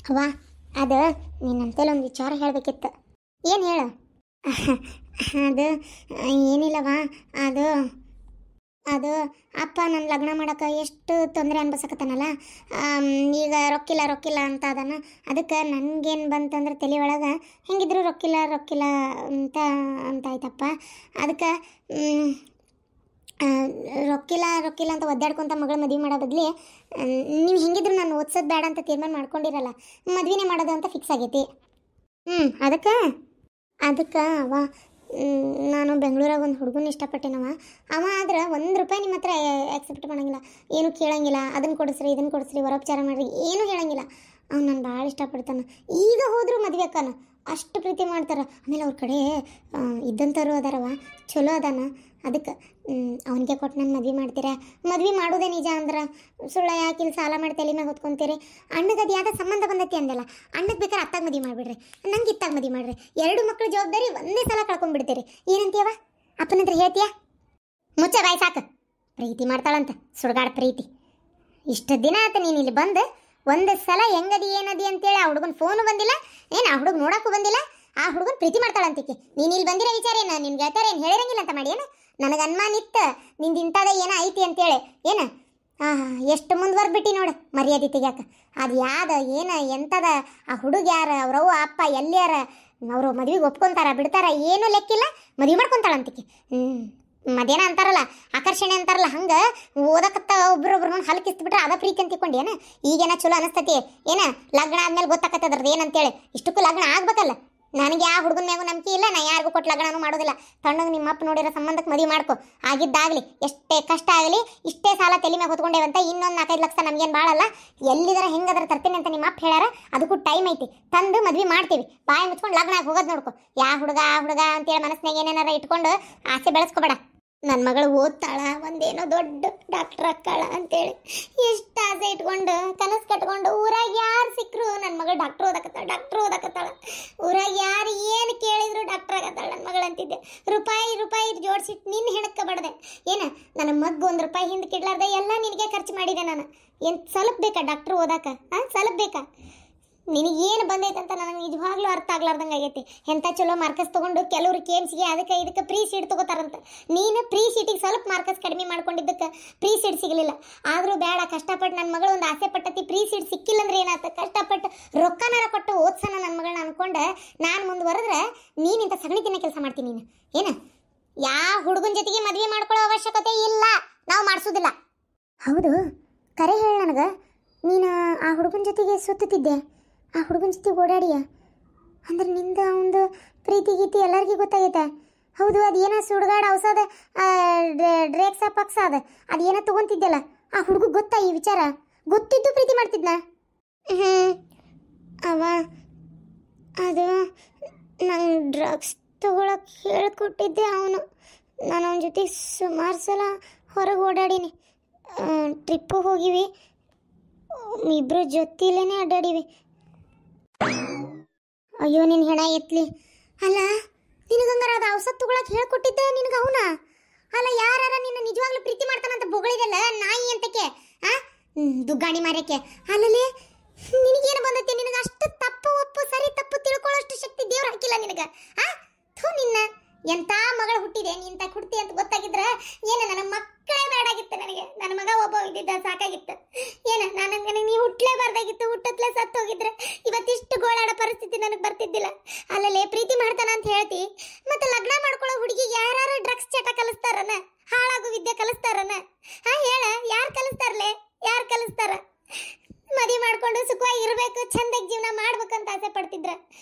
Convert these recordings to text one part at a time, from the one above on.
ಅವ್ವ ಅದು ನಿನ್ನಂತೇಳಿ ಒಂದು ವಿಚಾರ ಹೇಳಬೇಕಿತ್ತು. ಏನು ಹೇಳು? ಅದು ಏನಿಲ್ಲವ, ಅದು ಅದು ಅಪ್ಪ ನನ್ನ ಲಗ್ನ ಮಾಡೋಕೆ ಎಷ್ಟು ತೊಂದರೆ ಅನ್ಭವಿಸಕತ್ತಾನಲ್ಲ. ಈಗ ರೊಕ್ಕಿಲ್ಲ ರೊಕ್ಕಿಲ್ಲ ಅಂತ ಅದನ್ನು. ಅದಕ್ಕೆ ನನಗೇನು ಬಂತಂದ್ರೆ ತಲೆ ಒಳಗೆ ಹೆಂಗಿದ್ರು ರೊಕ್ಕಿಲ್ಲ ರೊಕ್ಕಿಲ್ಲ ಅಂತ ಆಯ್ತಪ್ಪ. ಅದಕ್ಕೆ ರೊಕ್ಕಿಲ್ಲ ರೊಕ್ಕಿಲ್ಲ ಅಂತ ಒದ್ದಾಡ್ಕೊಂತ ಮಗಳ ಮದುವೆ ಮಾಡೋ ಬದಲಿ ನೀವು ಹೆಂಗಿದ್ರು ನಾನು ಓದ್ಸೋದು ಬೇಡ ಅಂತ ತೀರ್ಮಾನ ಮಾಡ್ಕೊಂಡಿರಲ್ಲ, ಮದುವೆನೇ ಮಾಡೋದು ಅಂತ ಫಿಕ್ಸ್ ಆಗೈತಿ. ಅದಕ್ಕೆ ಅವ ನಾನು ಬೆಂಗಳೂರಾಗ ಒಂದು ಹುಡುಗನ ಇಷ್ಟಪಟ್ಟೆನವ. ಅವ ಆದ್ರೆ ₹1 ನಿಮ್ಮ ಹತ್ರ ಆಕ್ಸೆಪ್ಟ್ ಮಾಡೋಂಗಿಲ್ಲ, ಏನು ಕೇಳೋಂಗಿಲ್ಲ. ಅದನ್ನು ಕೊಡಿಸ್ರಿ ಇದನ್ನು ಕೊಡಿಸ್ರಿ ವರೋಪಚಾರ ಮಾಡಿರಿ ಏನೂ ಹೇಳೋಂಗಿಲ್ಲ. ಅವ್ನು ನಾನು ಭಾಳ ಇಷ್ಟಪಡ್ತಾನೆ. ಈಗ ಹೋದರೂ ಮದುವೆ ಅಕ್ಕನ ಅಷ್ಟು ಪ್ರೀತಿ ಮಾಡ್ತಾರೆ. ಆಮೇಲೆ ಅವ್ರ ಕಡೆ ಇದ್ದಂಥವ್ರು ಅದಾರವ, ಚಲೋ ಅದಾನ. ಅದಕ್ಕೆ ಅವನಿಗೆ ಕೊಟ್ಟು ನಾನು ಮದುವೆ ಮಾಡ್ತೀರಾ? ಮದುವೆ ಮಾಡೋದೇ ನಿಜ ಅಂದ್ರೆ ಸುಳ್ಳ ಯಾಕಿಲ್ಲಿ ಸಾಲ ಮಾಡಿ ತಲೆ ಮ್ಯಾಗ ಹೊತ್ಕೊಂತೀರಿ? ಅಣ್ಣಗೆ ಅದು ಯಾವ್ದು ಸಂಬಂಧ ಬಂದೈತಿ ಅಂದಲ್ಲ, ಅಣ್ಣಗೆ ಬೇಕಾದ್ರೆ ಅತ್ತಾಗ ಮದುವೆ ಮಾಡಿಬಿಡ್ರಿ, ನಂಗೆ ಇತ್ತಾಗ ಮದುವೆ ಮಾಡಿರಿ. 2 ಮಕ್ಕಳ ಜವಾಬ್ದಾರಿ ಒಂದೇ ಸಲ ಕಳ್ಕೊಂಡ್ಬಿಡ್ತೀರಿ. ಏನಂತೀಯವ? ಅಪ್ಪನಂತ್ರ ಹೇಳ್ತೀಯ? ಮುಚ್ಚ ಬಾಯಿ ಸಾಕು. ಪ್ರೀತಿ ಮಾಡ್ತಾಳಂತ ಸುಡ್ಗಾಡ ಪ್ರೀತಿ. ಇಷ್ಟು ದಿನ ಆತ ನೀನು ಇಲ್ಲಿ ಬಂದು ಒಂದು ಸಲ ಹೆಂಗದಿ ಏನದಿ ಅಂತೇಳಿ ಆ ಹುಡುಗನ ಫೋನು ಬಂದಿಲ್ಲ, ಏನು ಆ ಹುಡುಗ ನೋಡೋಕ್ಕೂ ಬಂದಿಲ್ಲ. ಆ ಹುಡುಗನ ಪ್ರೀತಿ ಮಾಡ್ತಾಳಂತಿಕೆ. ನೀನು ಇಲ್ಲಿ ಬಂದಿರೋ ವಿಚಾರ ಏನು ನಿನ್ಗೆ ಹೇಳ್ತಾರೆ? ಏನು ಹೇಳಿರಂಗಿಲ್ಲ ಅಂತ ಮಾಡಿ ಏನು? ನನಗೆ ಅನುಮಾನ ಇತ್ತು ನಿಂದು ಇಂಥದ ಏನೋ ಐತಿ ಅಂತೇಳಿ. ಏನು ಎಷ್ಟು ಮುಂದುವರ್ಬಿಟ್ಟು ನೋಡು ಮರ್ಯಾದೆ ತೆಗ್ಯಾಕ. ಅದು ಯಾವ್ದು ಏನು ಎಂಥದ ಆ ಹುಡುಗ ಯಾರು, ಅವ್ರವ್ವ ಅಪ್ಪ ಎಲ್ಲಿಯಾರ, ಅವರು ಮದುವೆಗೆ ಒಪ್ಕೊಂತಾರ ಬಿಡ್ತಾರ ಏನೂ ಲೆಕ್ಕಿಲ್ಲ, ಮದುವೆ ಮಾಡ್ಕೊತಾಳಂತಿಕೆ. ಮದೇನ ಅಂತಾರಲ್ಲ ಆಕರ್ಷಣೆ ಅಂತಾರಲ್ಲ, ಹಂಗೆ ಓದಕತ್ತ ಒಬ್ರೊಬ್ರನ್ನ ಹಲಕಿಸ್ಬಿಟ್ರೆ ಅದ ಪ್ರೀತಿ ಅಂತ ತಿಳ್ಕೊಂಡು ಈಗೇನ ಚಲೋ ಅನಿಸ್ತತಿ? ಏನ ಲಗ್ನ ಆದ್ಮೇಲೆ ಗೊತ್ತಾಕತ್ತದ್ರದ್ದು ಏನಂತೇಳಿ. ಇಷ್ಟಕ್ಕೂ ಲಗ್ನ ಆಗ್ಬೇಕಲ್ಲ. ನನಗೆ ಆ ಹುಡುಗನ ಮ್ಯಾಗೂ ನಂಬಿಕೆ ಇಲ್ಲ, ನಾ ಯಾರಿಗೂ ಕೊಟ್ಟು ಲಗ್ನನೂ ಮಾಡೋದಿಲ್ಲ. ತಣ್ಣಗೆ ನಿಮ್ಮಪ್ಪ ನೋಡಿರೋ ಸಂಬಂಧಕ್ಕೆ ಮದುವೆ ಮಾಡ್ಕೊ. ಆಗಿದ್ದಾಗಲಿ ಎಷ್ಟೇ ಕಷ್ಟ ಆಗಲಿ, ಇಷ್ಟೇ ಸಾಲ ತಲೆ ಮ್ಯಾಗ ಹೊತ್ಕೊಂಡೇವಂತ ಇನ್ನೊಂದು 4-5 ಲಕ್ಷ ನಮಗೇನು ಭಾಳಲ್ಲ. ಎಲ್ಲಿದಾರ ಹೆಂಗದಾರ ತರ್ತೀನಿ ಅಂತ ನಿಮ್ಮ ಅಪ್ಪ ಹೇಳ್ಯಾರ. ಅದಕ್ಕೂ ಟೈಮ್ ಐತಿ, ತಂದು ಮದುವೆ ಮಾಡ್ತೀವಿ. ಬಾಯಿ ಮುಚ್ಕೊಂಡು ಲಗ್ನ ಆಗಿ ಹೋಗೋದು ನೋಡ್ಕೊ. ಯಾ ಹುಡುಗ ಆ ಹುಡುಗ ಅಂತೇಳಿ ಮನಸ್ಸಿನಾಗ ಏನೇನಾರ ಇಟ್ಕೊಂಡು ಆಸೆ ಬೆಳೆಸ್ಕೊಬೇಡ. ನನ್ನ ಮಗಳು ಓದ್ತಾಳ, ಒಂದೇನೋ ದೊಡ್ಡ ಡಾಕ್ಟರ್ ಅಕ್ಕಾಳ ಅಂತೇಳಿ ಎಷ್ಟು ಆಸೆ ಇಟ್ಕೊಂಡು ಕನಸು ಕಟ್ಕೊಂಡು ಊರಾಗ ಯಾರು ಸಿಕ್ಕರು ನನ್ನ ಮಗಳು ಡಾಕ್ಟ್ರ್ ಓದಕತ್ತಾಳ. ಊರಾಗ ಯಾರು ಏನು ಕೇಳಿದ್ರು ಡಾಕ್ಟರ್ ಆಗತ್ತಾಳ ನನ್ನ ಮಗಳು ಅಂತಿದ್ದೆ. ರೂಪಾಯಿ ಜೋಡಿಸಿಟ್ಟು ನಿನ್ನ ಹೆಣಕ್ಕೆ ಬಡ್ದೆ. ಏನು ನನ್ನ ಮಗ್ಗು ₹1 ಹಿಂದಕ್ಕೆ ಇಡ್ಲಾರ್ದೆ ಎಲ್ಲ ನಿನಗೆ ಖರ್ಚು ಮಾಡಿದೆ ನಾನು. ಏನು ಸ್ವಲ್ಪ ಬೇಕಾ ಡಾಕ್ಟ್ರ್ ಓದಾಕ? ಸ್ವಲ್ಪ ಬೇಕಾ? ನಿನಗೇನು ಬಂದೈತಂತ ನನಗೆ ನಿಜವಾಗ್ಲೂ ಅರ್ಥ ಆಗ್ಲಾರ್ದಂಗೆ ಆಗೈತಿ. ಎಂಥ ಚಲೋ ಮಾರ್ಕಸ್ ತೊಗೊಂಡು ಕೆಲವರು KMCಗೆ ಅದಕ್ಕೆ ಇದಕ್ಕೆ ಪ್ರೀ ಸೀಟ್ ತೊಗೋತಾರಂತ. ನೀನು ಪ್ರೀ ಸೀಟಿಗೆ ಸ್ವಲ್ಪ ಮಾರ್ಕಸ್ ಕಡಿಮೆ ಮಾಡ್ಕೊಂಡಿದ್ದಕ್ಕೆ ಪ್ರೀ ಸೀಟ್ ಸಿಗಲಿಲ್ಲ. ಆದರೂ ಬೇಡ, ಕಷ್ಟಪಟ್ಟು ನನ್ನ ಮಗಳು ಒಂದು ಆಸೆ ಪಟ್ಟತಿ, ಪ್ರೀ ಸೀಟ್ ಸಿಕ್ಕಿಲ್ಲ ಅಂದ್ರೆ ಏನಾಯ್ತು? ಕಷ್ಟಪಟ್ಟು ರೊಕ್ಕನಾರ ಕೊಟ್ಟು ಓದ್ಸೋಣ ನನ್ನ ಮಗಳನ್ನ ಅನ್ಕೊಂಡು ನಾನು ಮುಂದುವರೆದ್ರೆ ನೀನು ಇಂಥ ಸಗಣಿ ತಿನ್ನೋ ಕೆಲಸ ಮಾಡ್ತೀನಿ. ನೀನು ಏನು ಯಾವ ಹುಡುಗನ ಜೊತೆಗೆ ಮದುವೆ ಮಾಡ್ಕೊಳ್ಳೋ ಅವಶ್ಯಕತೆ ಇಲ್ಲ, ನಾವು ಮಾಡಿಸೋದಿಲ್ಲ. ಹೌದು, ಕರೆ ಹೇಳ ನನಗೆ. ನೀನು ಆ ಹುಡುಗನ ಜೊತೆಗೆ ಸುತ್ತಿದ್ದೆ, ಆ ಹುಡುಗನ ಜೊತೆ ಓಡಾಡಿಯ ಅಂದ್ರೆ ನಿಂದ ಅವಂದು ಪ್ರೀತಿ ಗೀತಿ ಎಲ್ಲರಿಗೂ ಗೊತ್ತಾಗೈತೆ. ಹೌದು, ಅದೇನೋ ಸುಡ್ಗಾಡ ಔಷಧ ಡ್ರೇಕ್ಸ ಪಕ್ಸ ಅದೇನೋ ತೊಗೊಂತಿದ್ದೆಲ್ಲ, ಆ ಹುಡುಗ ಗೊತ್ತಾ ಈ ವಿಚಾರ? ಗೊತ್ತಿದ್ದು ಪ್ರೀತಿ ಮಾಡ್ತಿದ್ನ? ಅವ ಅದು ನಂಗೆ ಡ್ರಗ್ಸ್ ತಗೊಳಕ್ಕೆ ಹೇಳ್ಕೊಟ್ಟಿದ್ದೆ ಅವನು. ನಾನು ಅವನ ಜೊತೆ ಸುಮಾರು ಸಲ ಹೊರಗೆ ಓಡಾಡೀನಿ, ಟ್ರಿಪ್ಪು ಹೋಗಿವಿ, ಇಬ್ಬರು ಜೊತೆಲೇನೆ ಅಡ್ಡಾಡಿವಿ. ಅಯ್ಯೋ ನಿನ್ನ ಹೆಣ ಎತ್ಲಿ. ಅಲ್ಲ ನಿನಗಂಗಾರ ಅದು ಔಷಧ ತಗೊಳಕ್ಕೆ ಹೇಳ್ಕೊಟ್ಟಿದ್ದೆ ನಿನಗೆ ಅವನ? ಅಲ್ಲ ಯಾರ ನಿನ್ನ ನಿಜವಾಗ್ಲೂ ಪ್ರೀತಿ ಮಾಡ್ತಾನಂತ ಬೊಗಳಿದೆಲ್ಲ ನಾಯಿ ಅಂತಕ್ಕೆ ದುಗ್ಗಾಣಿ ಮಾರ್ಯಕ್ಕೆ. ಅಲ್ಲಲ್ಲಿ ನಿನಗೇನು ಬಂದೈತಿ? ನಿನಗೆ ಅಷ್ಟು ತಪ್ಪು ಒಪ್ಪು ಸರಿ ತಪ್ಪು ತಿಳ್ಕೊಳ್ಳೋಷ್ಟು ಶಕ್ತಿ ದೇವ್ರು ಹಾಕಿಲ್ಲ ನಿನಗೆ. ನಿನ್ನ ಎಂಥ ಮಗಳು ಹುಟ್ಟಿದೆ, ನಿಂತ ಹುಟ್ಟಿ ಅಂತ ಗೊತ್ತಾಗಿದ್ರೆ ಏನು ನನ್ನ ಮಕ್ಕಳೇ ಬೇಡಾಗಿತ್ತು ನನಗೆ. ನನ್ನ ಮಗ ಒಬ್ಬ ಇದ್ದಿದ್ದ ಸಾಕಾಗಿತ್ತು. ಏನು ನನಗೆ ನೀ ಹುಟ್ಟಲೇಬಾರ್ದಾಗಿತ್ತು. ಹುಟ್ಟತ್ಲೇ ಸತ್ತು ಹೋಗಿದ್ರೆ ಇವತ್ತಿಷ್ಟು ಗೋಳಾಡೋ ಪರಿಸ್ಥಿತಿ ನನಗೆ ಬರ್ತಿದ್ದಿಲ್ಲ. ಅಲ್ಲಲ್ಲೇ ಪ್ರೀತಿ ಮಾಡ್ತಾನ ಅಂತ ಹೇಳ್ತಿ, ಮತ್ತೆ ಲಗ್ನ ಮಾಡ್ಕೊಳ್ಳೋ ಹುಡುಗಿಗೆ ಯಾರು ಡ್ರಗ್ಸ್ ಚಟ ಕಲಿಸ್ತಾರನ? ಹಾಳಾಗೋ ವಿದ್ಯೆ ಕಲಿಸ್ತಾರನ? ಹೇಳ, ಯಾರು ಕಲಿಸ್ತಾರಲೇ? ಯಾರು ಕಲಿಸ್ತಾರ? ಮದುವೆ ಮಾಡ್ಕೊಂಡು ಸುಖವಾಗಿ ಇರಬೇಕು, ಚಂದಾಗಿ ಜೀವನ ಮಾಡ್ಬೇಕಂತ ಆಸೆ ಪಡ್ತಿದ್ರ.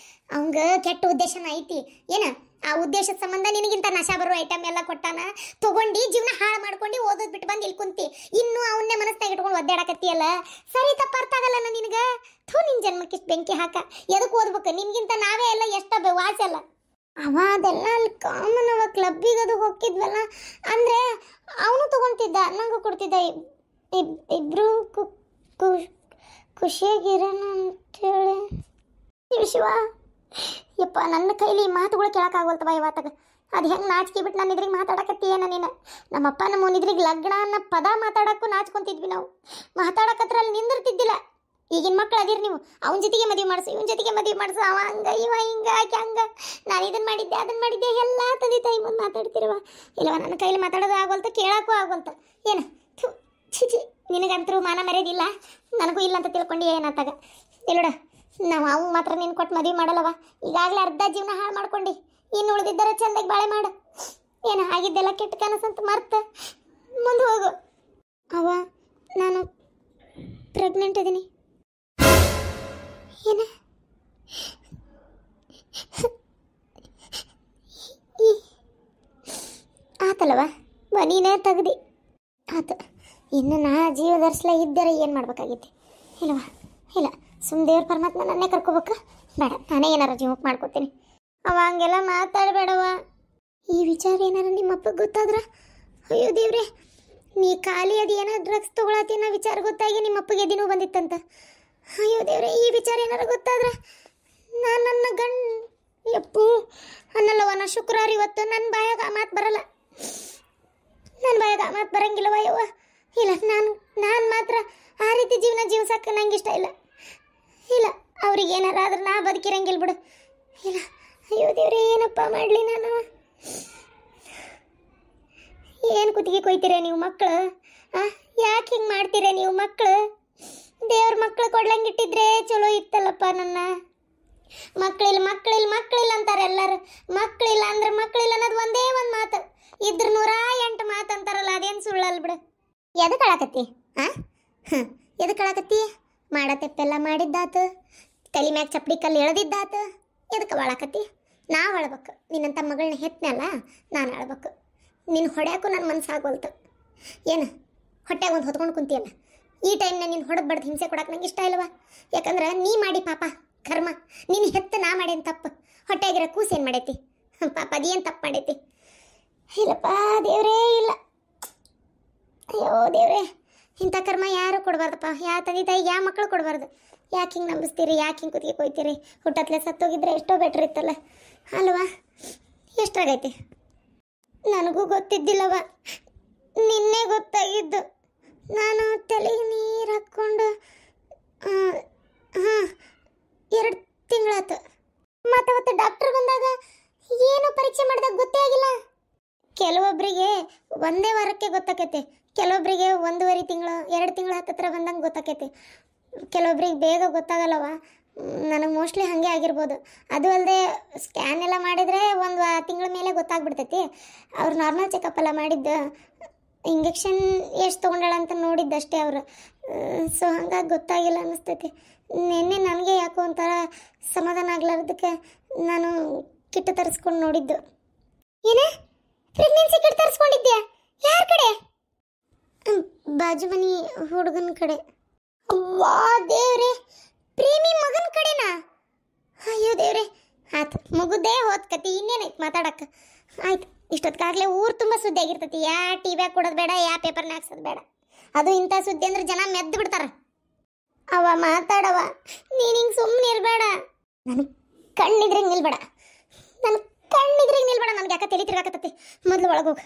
ಅವಂಗ ಕೆಟ್ಟ ಉದ್ದೇಶನ ಐತಿ. ಏನ ಆ ಉದ್ದೇಶದ ಸಂಬಂಧ ನಿನಗಿಂತ ನಶಾ ಬರೋ ಐಟಮ್ ಎಲ್ಲ ಕೊಟ್ಟಾನ, ತಗೊಂಡು ಜೀವನ ಹಾಳು ಮಾಡ್ಕೊಂಡು ಓದೋದ್ ಬಿಟ್ಟು ಬಂದು ಇಲ್ಲಿ ಕುಂತಿ ಇನ್ನು ಅವನ್ನೇ ಮನಸ್ನಾಗ ಇಟ್ಕೊಂಡು ಒದ್ದಾಡಕತ್ತಿಯಲ್ಲ. ಸರಿ ತಪ್ಪ ಅರ್ಥ ಆಗಲ್ಲ ನಿನಗೆ. ನಿನ್ ಜನ್ಮಕ್ಕೆ ಇಷ್ಟು ಬೆಂಕಿ ಹಾಕ. ಎದಕ್ಕೆ ಓದ್ಬೇಕು? ನಿನ್ಗಿಂತ ನಾವೇ ಎಲ್ಲ ಎಷ್ಟ ವಾಸ ಅಲ್ಲ. ಅವ ಅದೆಲ್ಲ ಅಲ್ಲಿ ಕಾಮನ್, ಅವ ಕ್ಲಬ್ಬಿಗೆ ಅದು ಹೋಗಿದ್ವಲ್ಲ ಅಂದ್ರೆ ಅವನು ತಗೊಂತಿದ್ದ, ನಂಗೂ ಕೊಡ್ತಿದ್ದ. ಇಬ್ರು ಖುಷಿಯಾಗಿರೋಣ ಅಂತೇಳಿ. ಶಿವ ಯಪ್ಪ, ನನ್ನ ಕೈಲಿ ಮಾತುಗಳು ಕೇಳೋಕ್ಕಾಗಲ್ತವ ಇವತ್ತಾಗ. ಅದು ಹೆಂಗೆ ನಾಚಿಕೆ ಬಿಟ್ಟು ನಾನು ಇದ್ರಿಗೆ ಮಾತಾಡಕತ್ತೀಯೇನ ನೀನು? ನಮ್ಮಪ್ಪ ನಮ್ಮ ಇದ್ರಿಗೆ ಲಗ್ನ ಅನ್ನೋ ಪದ ಮಾತಾಡೋಕ್ಕೂ ನಾಚ್ಕೊಂತಿದ್ವಿ ನಾವು. ಮಾತಾಡಕತ್ರ ಅಲ್ಲಿ ನಿಂದಿರ್ತಿದ್ದಿಲ್ಲ. ಈಗಿನ ಮಕ್ಳು ಅದಿರಿ ನೀವು. ಅವನ ಜೊತೆಗೆ ಮದುವೆ ಮಾಡಿಸು, ಇವನ ಜೊತೆಗೆ ಮದುವೆ ಮಾಡಿಸು, ಅವ ಹಂಗ ಇವ ಹಿಂಗ ಆಕೆ ಹಂಗ, ನಾನು ಇದನ್ನ ಮಾಡಿದ್ದೆ ಅದನ್ನ ಮಾಡಿದ್ದೆ ಎಲ್ಲ ತಂದೆ ತಾಯಿ ಮುಂದೆ ಮಾತಾಡ್ತಿರುವ. ಇಲ್ಲವ ನನ್ನ ಕೈಲಿ ಮಾತಾಡೋದು ಆಗೋಲ್ತ, ಕೇಳಕ್ಕೂ ಆಗೋಲ್ತ. ಏನು ಚಿಚಿ, ನಿನಗಂತರೂ ಮಾನ ಮರ್ಯಾದಿಲ್ಲ, ನನಗೂ ಇಲ್ಲ ಅಂತ ತಿಳ್ಕೊಂಡು ಏನಾತಾಗ. ಇಲ್ಲೋಡ, ನಾವು ಅವು ಮಾತ್ರ ನೀನು ಕೊಟ್ಟು ಮದುವೆ ಮಾಡಲ್ಲವ. ಈಗಾಗಲೇ ಅರ್ಧ ಜೀವನ ಹಾಳು ಮಾಡ್ಕೊಂಡು ಇನ್ನು ಉಳಿದಿದ್ದರ ಚಂದಾಗಿ ಬಾಳೆ ಮಾಡು. ಏನು ಆಗಿದ್ದೆಲ್ಲ ಕೆಟ್ಟ ಕನಸಂತ ಮರ್ತ ಮುಂದೆ ಹೋಗು. ಅವ ನಾನು ಪ್ರೆಗ್ನೆಂಟ್ ಇದೀನಿ. ಏನ ಆತಲ್ಲವ, ನೀನೇ ತೆಗ್ದಿ ಆತ. ಇನ್ನು ನಾ ಜೀವ ಧರಿಸ್ಲ ಇದ್ದರೆ ಏನು ಮಾಡ್ಬೇಕಾಗಿತ್ತು? ಇಲ್ಲವಾ, ಇಲ್ಲ, ಸುಮ್ಮ ದೇವ್ರ ಪರಮಾತ್ಮ ನನ್ನೇ ಕರ್ಕೋಬೇಕು. ಬೇಡ, ನಾನೇ ಏನಾರ ಜೀವಕ್ಕೆ ಮಾಡ್ಕೋತೀನಿ. ಅವ ಹಂಗೆಲ್ಲ ಮಾತಾಡಬೇಡವ. ಈ ವಿಚಾರ ಏನಾರ ನಿಮ್ಮಪ್ಪ ಗೊತ್ತಾದ್ರ, ಅಯ್ಯೋ ದೇವ್ರೆ, ನೀ ಖಾಲಿ ಅದು ಏನೋ ಡ್ರಗ್ಸ್ ತೊಗೊಳತ್ತಿನ ವಿಚಾರ ಗೊತ್ತಾಗಿ ನಿಮ್ಮಪ್ಪಗೆ ದಿನೂ ಬಂದಿತ್ತಂತ. ಅಯ್ಯೋ ದೇವ್ರೆ, ಈ ವಿಚಾರ ಏನಾರ ಗೊತ್ತಾದ್ರ ನಾನು ನನ್ನ ಯಪ್ಪು ಅನ್ನಲ್ಲವ. ನಾ ಶುಕ್ರವಾರ ಇವತ್ತು ನನ್ನ ಬಾಯಾಗ ಆ ಮಾತು ಬರಲ್ಲ, ನನ್ನ ಬಾಯಾಗ ಆ ಮಾತು ಬರಂಗಿಲ್ಲವ ಯವ್ವ. ಇಲ್ಲ, ನಾನು ಮಾತ್ರ ಆ ರೀತಿ ಜೀವನ ಜೀವ್ಸಕ್ಕೆ ನಂಗೆ ಇಷ್ಟ ಇಲ್ಲ. ಇಲ್ಲ, ಅವ್ರಿಗೆ ಏನಾರ ಆದ್ರೆ ನಾ ಬದುಕಿರಂಗಿಲ್ಲ ಬಿಡು. ಇಲ್ಲ, ಅಯ್ಯೋ ದೇವ್ರೆ, ಏನಪ್ಪ ಮಾಡಲಿ ನಾನು? ಏನು ಕುತ್ತಿಗೆ ಕೊಯ್ತೀರ ನೀವು ಮಕ್ಕಳು? ಯಾಕೆ ಹಿಂಗೆ ಮಾಡ್ತೀರ ನೀವು ಮಕ್ಕಳು? ದೇವ್ರ ಮಕ್ಕಳು ಕೊಡ್ಲಂಗಿಟ್ಟಿದ್ರೆ ಚಲೋ ಇತ್ತಲ್ಲಪ್ಪ. ನನ್ನ ಮಕ್ಕಳಿಲ್ಲ ಅಂತಾರೆ ಎಲ್ಲರೂ. ಮಕ್ಕಳಿಲ್ಲ ಅಂದ್ರೆ ಮಕ್ಕಳಿಲ್ಲ ಅನ್ನೋದು ಒಂದೇ ಒಂದು ಮಾತು, ಇದ್ರ 108 ಮಾತು ಅಂತಾರಲ್ಲ, ಅದೇನು ಸುಳ್ಳಲ್ಲ ಬಿಡು. ಎದಕ್ಕೆ ಅಳಕತ್ತಿ? ಎದಕ್ಕೆ ಅಳಕತ್ತಿ? ಮಾಡತ್ತೆಪ್ಪೆಲ್ಲ ಮಾಡಿದ್ದಾತು, ತಲೆ ಮ್ಯಾಗ ಚಪ್ಪಡಿ ಕಲ್ಲು ಎಳೆದಿದ್ದಾತು, ಎದಕ್ಕೆ ಅಳಕತ್ತಿ? ನಾವು ಅಳ್ಬೇಕು. ನಿನ್ನಂಥ ಮಗಳನ್ನ ಹೆತ್ತನಲ್ಲ, ನಾನು ಅಳ್ಬೇಕು. ನಿನ್ನ ಹೊಡ್ಯಾಕು ನನ್ನ ಮನಸ್ಸು ಆಗೋಲ್ತು. ಏನು ಹೊಟ್ಟೆಗೆ ಒಂದು ಹೊತ್ಕೊಂಡು ಕುಂತಿಯಲ್ಲ, ಈ ಟೈಮ್ನ ನೀನು ಹೊಡೆದು ಬಡ್ದು ಹಿಂಸೆ ಕೊಡಕ್ಕೆ ನಂಗೆ ಇಷ್ಟ ಇಲ್ವಾ? ಯಾಕಂದ್ರೆ ನೀ ಮಾಡಿ ಪಾಪ ಕರ್ಮ, ನೀನು ಹೆತ್ತು ನಾ ಮಾಡೇನು ತಪ್ಪು? ಹೊಟ್ಟೆಗಿರೋ ಕೂಸು ಏನು ಮಾಡೈತಿ ಪಾಪ? ಅದೇನು ತಪ್ಪು ಮಾಡೈತಿ? ಇಲ್ಲಪ್ಪ ದೇವ್ರೇ, ಇಲ್ಲ. ಅಯ್ಯೋ ದೇವ್ರೇ, ಇಂಥ ಕರ್ಮ ಯಾರು ಕೊಡಬಾರ್ದಪ್ಪ. ಯಾವ ತಂದೆ ತಾಯಿ ಯಾವ ಮಕ್ಕಳು ಕೊಡಬಾರ್ದು. ಯಾಕೆ ಹಿಂಗೆ ನಂಬಿಸ್ತೀರಿ? ಯಾಕೆ ಹಿಂಗೆ ಕುತ್ತಿಗೆ ಕೊಯ್ತೀರಿ? ಹುಟ್ಟತ್ಲೆ ಸತ್ತೋಗಿದ್ರೆ ಎಷ್ಟೋ ಬೆಟ್ರ್ ಇತ್ತಲ್ಲ ಅಲ್ವಾ? ಎಷ್ಟಾಗೈತಿ? ನನಗೂ ಗೊತ್ತಿದ್ದಿಲ್ಲವ, ನಿನ್ನೆ ಗೊತ್ತಾಗಿದ್ದು. ನಾನು ತಲೆಗೆ ನೀರು ಹಾಕ್ಕೊಂಡು 2 ತಿಂಗಳಾತು. ಮತ್ತು ಅವತ್ತು ಡಾಕ್ಟರ್ ಬಂದಾಗ ಏನೋ ಪರೀಕ್ಷೆ ಮಾಡಿದಾಗ ಗೊತ್ತೇ ಆಗಿಲ್ಲ. ಕೆಲವೊಬ್ಬರಿಗೆ ಒಂದೇ ವಾರಕ್ಕೆ ಗೊತ್ತಾಕೈತೆ, ಕೆಲವೊಬ್ಬರಿಗೆ 1.5 ತಿಂಗಳು 2 ತಿಂಗಳು ಹತ್ತಿರ ಬಂದಂಗೆ ಗೊತ್ತಾಕೈತೆ, ಕೆಲವೊಬ್ರಿಗೆ ಬೇಗ ಗೊತ್ತಾಗಲ್ಲವ. ನನಗೆ ಮೋಸ್ಟ್ಲಿ ಹಾಗೆ ಆಗಿರ್ಬೋದು. ಅದು ಅಲ್ಲದೆ ಸ್ಕ್ಯಾನ್ ಎಲ್ಲ ಮಾಡಿದರೆ 1 ತಿಂಗಳ ಮೇಲೆ ಗೊತ್ತಾಗ್ಬಿಡ್ತೈತಿ. ಅವ್ರು ನಾರ್ಮಲ್ ಚೆಕಪ್ ಎಲ್ಲ ಮಾಡಿದ್ದು, ಇಂಜೆಕ್ಷನ್ ಎಷ್ಟು ತೊಗೊಂಡಾಳ ಅಂತ ನೋಡಿದ್ದಷ್ಟೇ ಅವರು. ಸೊ ಹಂಗಾಗಿ ಗೊತ್ತಾಗಿಲ್ಲ ಅನ್ನಿಸ್ತೈತಿ. ನಿನ್ನೆ ನನಗೆ ಯಾಕೋ ಒಂಥರ ಸಮಾಧಾನ ಆಗ್ಲಾರ್ದಕ್ಕೆ ನಾನು ಕಿಟ್ ತರಿಸ್ಕೊಂಡು ನೋಡಿದ್ದು. ಏನೇ ಪ್ರೆಗ್ನೆನ್ಸಿ ಕಿಟ್ ತರಿಸ್ಕೊಂಡಿದ್ಯಾ? ಯಾರ ಕಡೆ? ಬಾಜು ಮನಿ ಹುಡುಗನ ಕಡೆ. ವಾ ದೇವ್ರೆ, ಪ್ರೇಮಿ ಮಗನ ಕಡೆನಾ? ಅಯ್ಯೋ ದೇವ್ರೆ, ಆಯ್ತು ಮುಗುದೇ ಹೋದ್ ಕತಿ, ಇನ್ನೇನೈತೆ ಮಾತಾಡಕ್ಕೆ? ಆಯ್ತು, ಇಷ್ಟೊತ್ತಿಗಾಗಲೇ ಊರು ತುಂಬ ಸುದ್ದಿ ಆಗಿರ್ತೈತಿ. ಯಾ ಟಿವ್ಯಾಗ ಕೊಡೋದು ಬೇಡ, ಯಾ ಪೇಪರ್ನ ಹಾಕ್ಸೋದು ಬೇಡ. ಅದು ಇಂಥ ಸುದ್ದಿ ಅಂದ್ರೆ ಜನ ಮೆದ್ದು ಬಿಡ್ತಾರ. ಅವ ಮಾತಾಡವ, ನೀನು ಹಿಂಗೆ ಸುಮ್ಮನೆ ಇರಬೇಡ. ನನಗೆ ಕಣ್ಣಿದ್ರೆ ನಿಲ್ಬೇಡ, ನನ್ನ ಕಣ್ಣಿದ್ರೆ ನಿಲ್ಬೇಡ. ನನಗೆ ಯಾಕೆ ತಲೆ ತಿರ್ಗಾಕತ್ತೈತಿ. ಮೊದಲು ಒಳಗೋಗ.